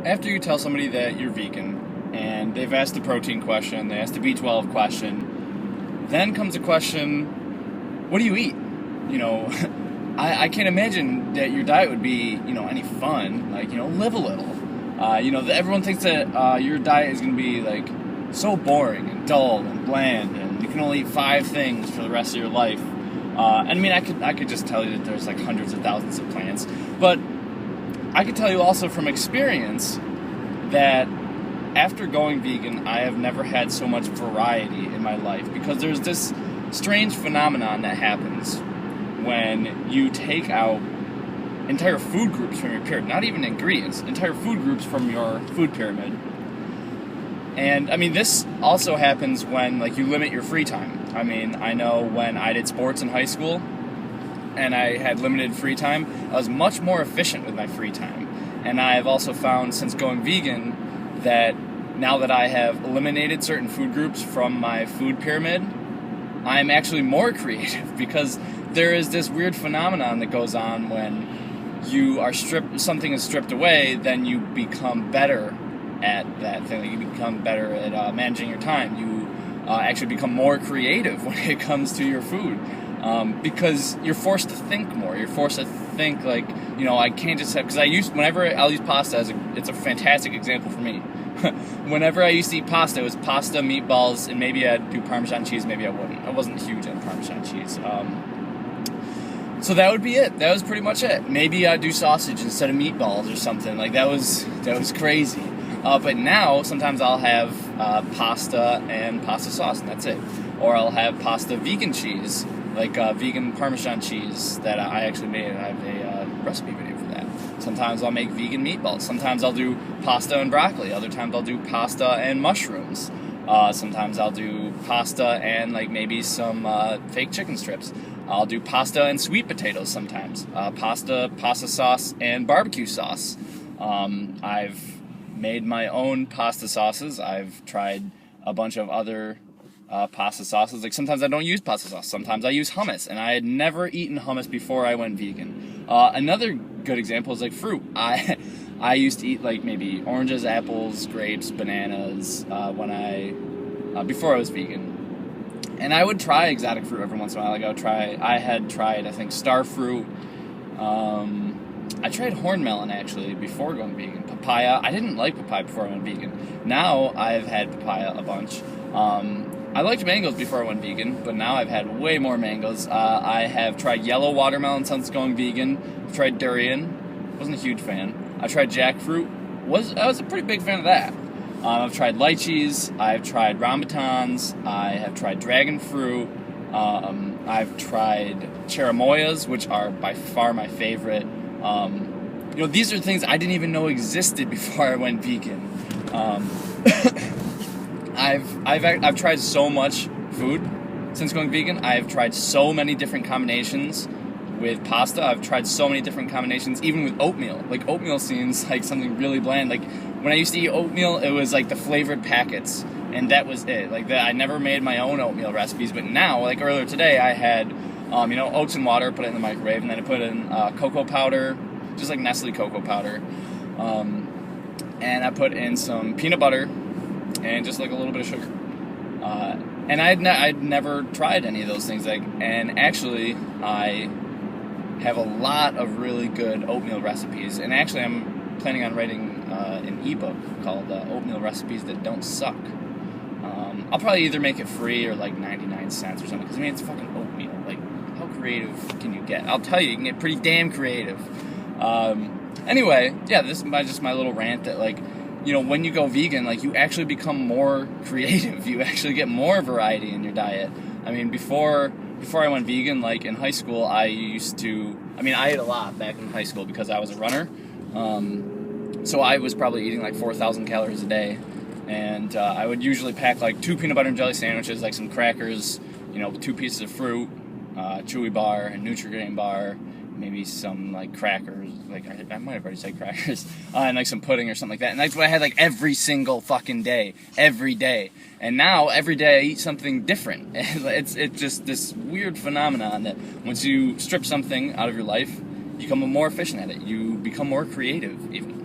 after you tell somebody that you're vegan and they've asked the protein question, they asked the B12 question, then comes a question, what do you eat? You know, I can't imagine that your diet would be, any fun. Like, live a little. Everyone thinks that your diet is going to be, like, so boring and dull and bland, and you can only eat 5 things for the rest of your life. I could just tell you that there's, like, hundreds of thousands of plants. But I could tell you also from experience that after going vegan, I have never had so much variety in my life, because there's this strange phenomenon that happens when you take out entire food groups from your pyramid, not even ingredients, entire food groups from your food pyramid. And, this also happens when, you limit your free time. I know when I did sports in high school and I had limited free time, I was much more efficient with my free time. And I've also found, since going vegan, that now that I have eliminated certain food groups from my food pyramid, I'm actually more creative, because there is this weird phenomenon that goes on when something is stripped away, then you become better at that thing. You become better at managing your time. You actually become more creative when it comes to your food, because you're forced to think more. You're forced to think I can't just have, because whenever I'll use pasta it's a fantastic example for me. Whenever I used to eat pasta, it was pasta, meatballs, and maybe I'd do Parmesan cheese, maybe I wouldn't. I wasn't huge on Parmesan cheese. So that would be it. That was pretty much it. Maybe I'd do sausage instead of meatballs or something. That was crazy. But now, sometimes I'll have pasta and pasta sauce, and that's it. Or I'll have pasta vegan cheese, vegan Parmesan cheese that I actually made, and I have a recipe video for that. Sometimes I'll make vegan meatballs. Sometimes I'll do pasta and broccoli. Other times I'll do pasta and mushrooms. Sometimes I'll do pasta and maybe some fake chicken strips. I'll do pasta and sweet potatoes sometimes. Pasta sauce, and barbecue sauce. I've made my own pasta sauces. I've tried a bunch of other pasta sauces. Sometimes I don't use pasta sauce. Sometimes I use hummus, and I had never eaten hummus before I went vegan. Another good example is fruit. I used to eat maybe oranges, apples, grapes, bananas before I was vegan. And I would try exotic fruit every once in a while. I had tried, I think, star fruit. I tried horn melon, actually, before going vegan. Papaya. I didn't like papaya before I went vegan. Now I've had papaya a bunch. I liked mangoes before I went vegan, but now I've had way more mangoes. I have tried yellow watermelon since going vegan. I've tried durian. Wasn't a huge fan. I tried jackfruit. I was a pretty big fan of that. I've tried lychees. I've tried rambutans. I have tried dragon fruit. I've tried cherimoyas, which are by far my favorite. These are things I didn't even know existed before I went vegan. I've tried so much food since going vegan. I've tried so many different combinations with pasta. I've tried so many different combinations, even with oatmeal. Oatmeal seems like something really bland. When I used to eat oatmeal, it was the flavored packets, and that was it. I never made my own oatmeal recipes, but now, earlier today, I had, oats and water, put it in the microwave, and then I put in cocoa powder, just Nestle cocoa powder, and I put in some peanut butter, and just a little bit of sugar. And I'd never tried any of those things, and actually, I have a lot of really good oatmeal recipes, and actually I'm planning on writing an ebook called Oatmeal Recipes That Don't Suck. I'll probably either make it free or 99 cents or something, because it's fucking oatmeal. How creative can you get? I'll tell you can get pretty damn creative. Anyway, yeah, this is just my little rant that when you go vegan, you actually become more creative. You actually get more variety in your diet. Before I went vegan, in high school, I used to, I ate a lot back in high school because I was a runner. So I was probably eating 4,000 calories a day. And I would usually pack 2 peanut butter and jelly sandwiches, some crackers, 2 pieces of fruit, Chewy bar, a Nutri-Grain bar, maybe some crackers, I might have already said crackers, and some pudding or something like that. And that's what I had every single fucking day, every day. And now every day I eat something different. It's just this weird phenomenon that once you strip something out of your life, you become more efficient at it. You become more creative even.